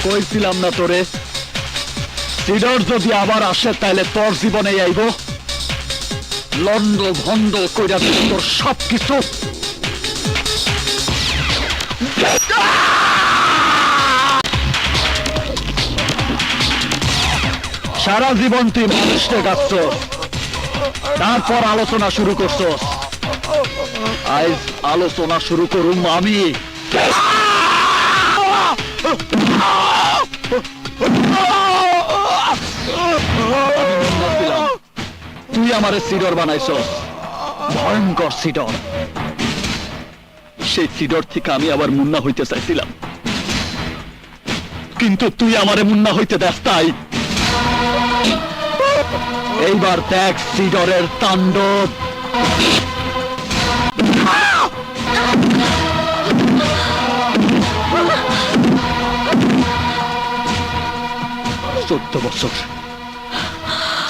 কইছিলাম না তোরে, সিডর যদি আবার আসে তাহলে তোর জীবনে আইব লন্ড ভন্ড কইরা দিল তোর সবকিছু। সারা জীবন তুই মানুষকে গাচ্ছ, তারপর আলোচনা শুরু করছ। আজ আলোচনা শুরু করুম আমি। তুই আমারে সিডর বানাইছস, ভয়ঙ্কর সিডর। সেই সিডর থেকে আমি আবার মুন্না হইতে চাইছিলাম, কিন্তু তুই আমারে মুন্না হইতে দেস তাই। এইবার দেখ সিডরের তাণ্ডব।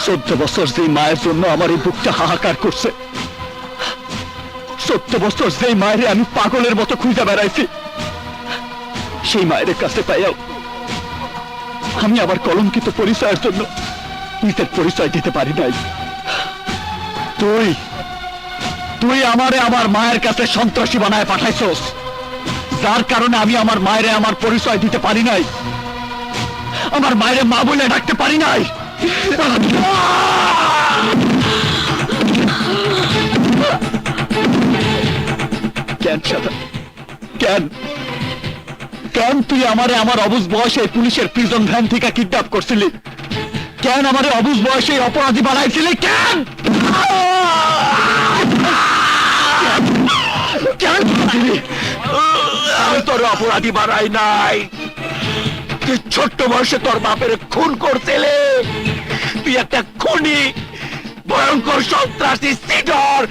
14 বছর যে মায়ের জন্য আমার এই বুকটা হাহাকার করছে, 14 বছর যে মায়ের আমি পাগলের মতো খুঁজে বেড়াইছি, সেই মায়ের কাছে পাইয়াও আমি আবার কলঙ্কিত পরিচয়ের জন্য নিজের পরিচয় দিতে পারি নাই। তুই আমারে আমার মায়ের কাছে সন্ত্রাসী বানায় পাঠাইছস, যার কারণে আমি আমার মায়েরে আমার পরিচয় দিতে পারি নাই, আমার মায়েরে মা বলে ডাকতে পারি নাই। কেন সাদা, কেন কেন তুই আমারে আমার অবুঝ বয়সে পুলিশের প্রিজন ভ্যান থেকে কিডন্যাপ করছিলি? কেন আমারে অবুঝ বয়সে অপরাধী বানাইছিলি? কেন কেন আমি তোর অপরাধী বানাই নাই, তুই ছোট্ট বয়সে তোর বাপের খুন করছিলে। তুই একটা খুনি, ভয়ঙ্কর সন্ত্রাসী সিডর।